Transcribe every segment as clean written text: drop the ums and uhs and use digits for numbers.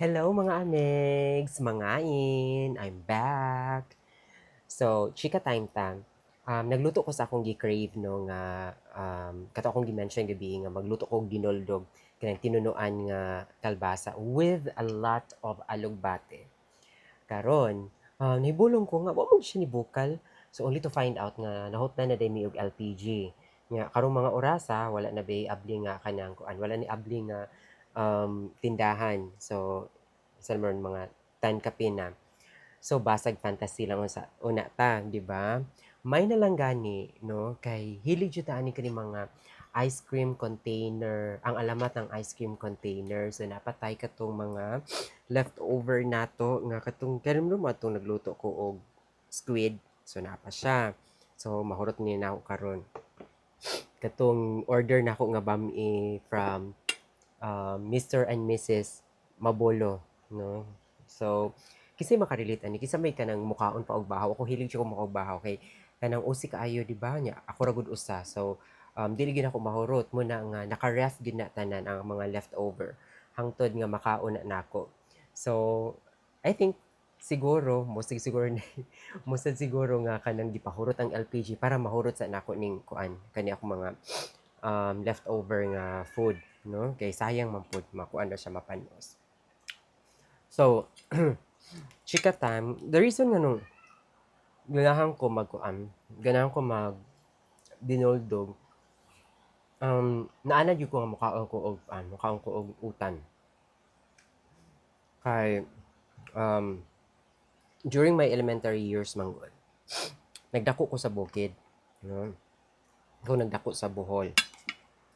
Hello mga amegs, mangain, I'm back. So, chika time time. Nagluto ko sa akong gi-crave no nga kato akong gi-mention gabi nga magluto ko og ginoldog kanang tinunuan nga kalbasa with a lot of alugbate. Karon, nahibulong ko nga wa mo siya ni bukal. So only to find out nga nahot na day mi og LPG. Nga karong mga orasa wala na bay abli nga kanang kuan, wala ni abli nga tindahan. So isa naman mga 10 kape na. So basag fantasy lang sa una ta, di ba? May nalanggani no kay hilig jud ta ani kani mga ice cream container, ang alamat ng ice cream container. So napatay katong mga leftover nato nga katong karon mo atong nagluto ko og squid. So napa siya. So mahurot ni na ako karon. Katong order na ako nga bami from Mr. and Mrs. Mabolo, no? So, kasi makarelate ani, kisa may kanang mukaon pa og bahaw. Ako hilig siya ko mukaog bahaw kay kanang usi kaayo, di ba? Nya, ako ra gud usa. So, dili gid ako mahurot mo na nga naka-ref gid na tanan ang mga leftover hangtod nga makaon na nako. So, I think siguro mostly siguro mostly siguro nga kanang gipahurot ang LPG para mahurot sa nako ning kuan kani ako mga leftover nga food, no? Kay sayang man pud makuan na siya mapanos. So, chika time, the reason nga nung ganahan ko ganahan ko mag dinoldog, naanad yun ko nga mukhaon ko og utan. Kay, um, during my elementary years manggod, nagdako ko sa bukid, no? Ako nagdako sa Bohol.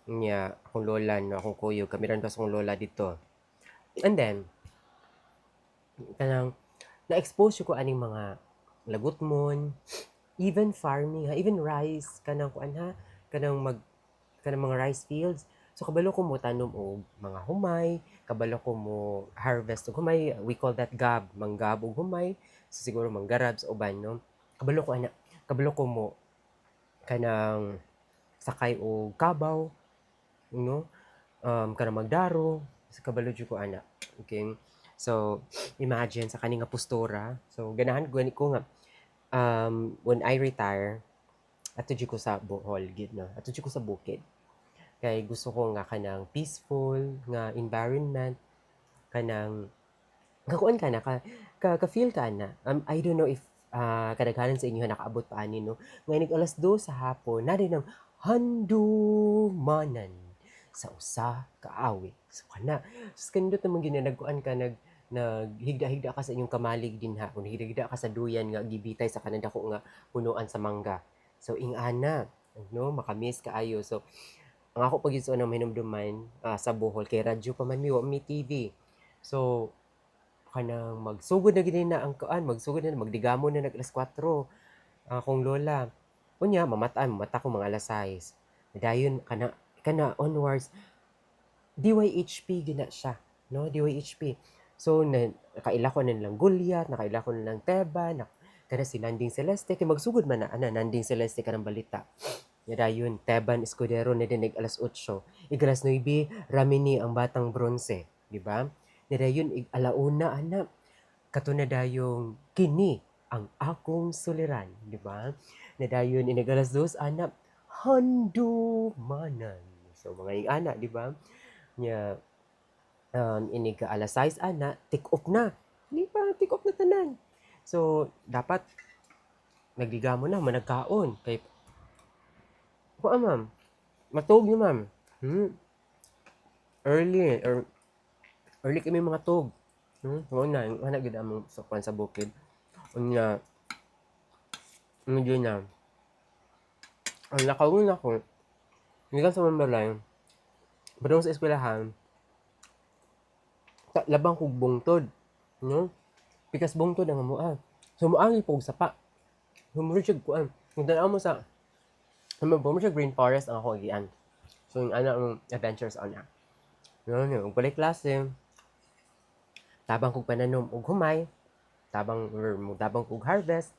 Nya, akong lola, no, akong kuyo, kami rin akong lola dito. And then, kanang na-expose ko aning mga lagutmon, even farming ha, even rice kanang kuan ha, kanang mga rice fields. So kabalo ko mo tanom og mga humay, kabalo ko mo harvest og humay, we call that gab, manggab og humay. So siguro manggarab sa uban no. Kabalo ko mo kanang sakay og kabaw, no? Kanang magdaro, sa kabalo jud ko ana. Okay. So imagine sa kani nga postura. So ganahan ko nga when I retire, ato jud ko sa Bohol gid no. Ato jud ko sa bukid. Kay gusto ko nga kanang peaceful nga environment, kanang kakuan ka na ka feel ka na. I don't know if kadaghanan sa inyo nakaabot pa ani no. Ngayon alas 2 sa hapon, na ng handumanan sa usa ka awit. So kana, sus kandot naman gyud na nagkuan ka naghigda-higda ka sa inyong kamalig dinha, kung higda-higda ka sa duyan nga gibitay sa kanang dako nga punuan sa mangga. So ingana, no, makamis kaayo. So ang ako pag igsoon ang hinumduman sa Bohol kay radyo pa man mi wa mi TV. So kanang magsugod na gid na ang kuan, magsugod na magdigamo na nag alas 4 akong lola. Unya mamata ko mga alas 6. Dayon kana kana onwards DYHP gina siya, no? DYHP. So nakaila ko na nilang Gulyat, nakaila ko na nilang Teba, kada si Nanding Celeste kay magsugod man na ana Nanding Celeste kanang balita. Ya dayon Teban Escudero na dinig alas 8. Igalas 9 Ramini ang batang bronze, di ba? Ni dayon alauna ana kato na dayong kini ang akong suliran, di ba? Na dayon inig alas 2 ana handumanan. So mga ana, di ba? Nya inig ka alas 6 ana take off na. Di ba? Take off na tanan. So dapat nagligamo na managkaon kay kuan ma'am. Matug ni ma'am. Hmm. Early or early kami mga tug. Oo na, yung anak gid among sa kuan sa bukid. Unya, medyo na. Ang nakawin ako, gikan sa Mambalay, padung sa eskwelahan, labang kog bungtod, no? Pikas bungtod ang amuan. So moangi pog sapa. Humuro siya kuan. Kung tanaw mo sa mo siya Green Forest ang ako gian. So yung ana ang adventures on na. No, yung balik klase, tabang kog pananom og humay, tabang kog harvest,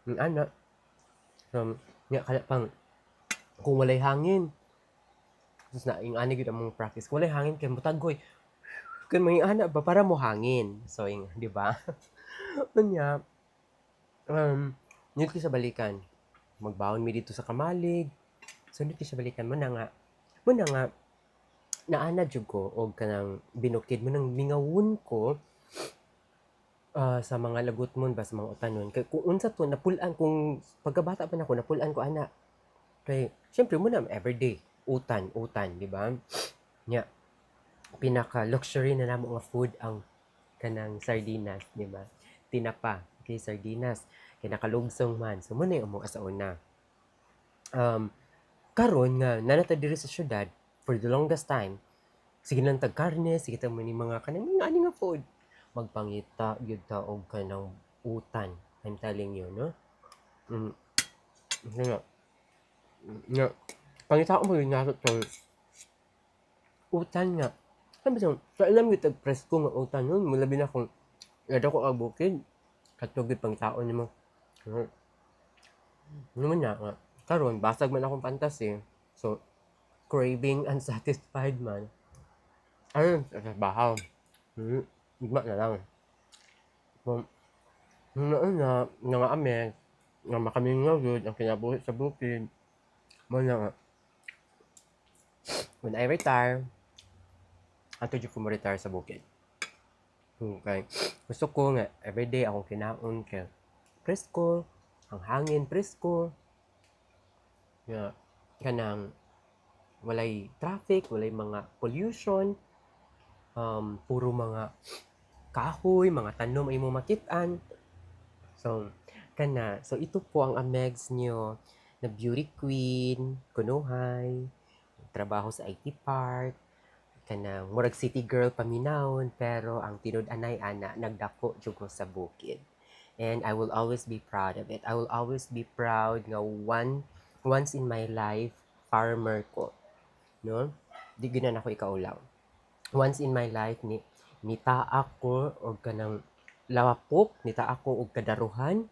yung ana. So, nga kaya pang kung walay hangin, tapos na yung ani gyud among practice. Kung walay hangin kay mutagoy. Kung may ana ba para mo hangin. So, yung, di ba? Unya, um, yun ko sa balikan. Magbaon mi dito sa kamalig. So, yun ko sa balikan mo na nga, naana jud ko og kanang binukid mo nang mingawon ko sa mga lagot mon ba sa mga utanon kay kung unsa to napulan kung pagkabata pa nako napulan ko ana kay syempre mo na everyday utan di ba nya pinaka luxury na namo nga food ang kanang sardinas di ba tinapa kay sardinas kay nakalugsong man so mo na yung amo sa una um karon nga nanata diri sa syudad for the longest time sige lang tag karne sige ta man ni mga kanang mga ani nga food magpangita gyud ta og kanang utan I'm telling you no mm, nga nga pangita mo yun nga to utan nga sabi sa alam gyud tag presko nga utan nun mo labi na kung gada ko ang bukid katog gyud pang taon nimo naman na nga karon basag man akong fantasy so craving unsatisfied man ayun sa trabaho igma na lang so noon na nga ame nga makamingaw gyud ang kinabuhi sa bukid mo na nga when I retire ato jud ko mo retire sa bukid okay gusto ko nga everyday akong kinaon kay presko ang hangin presko nga kanang walay traffic walay mga pollution puro mga kahoy mga tanom ay mo makit-an so kana so ito po ang amegs nyo na beauty queen kunuhay trabaho sa IT Park kanang murag city girl paminawon pero ang tinud-anay ana nagdako jud ko sa bukid and I will always be proud of it I will always be proud nga once in my life farmer ko no di gyud na ako ikaulaw once in my life nitaak ko og kanang lawapok nitaak ko og kadaruhan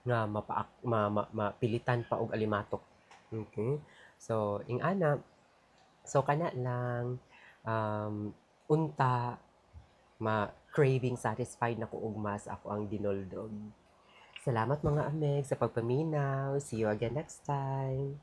nga mapilitan pa og alimatok okay so ing ana so kana lang unta craving satisfied na ko og mas ako ang dinoldog salamat mga ameg sa pagpaminaw see you again next time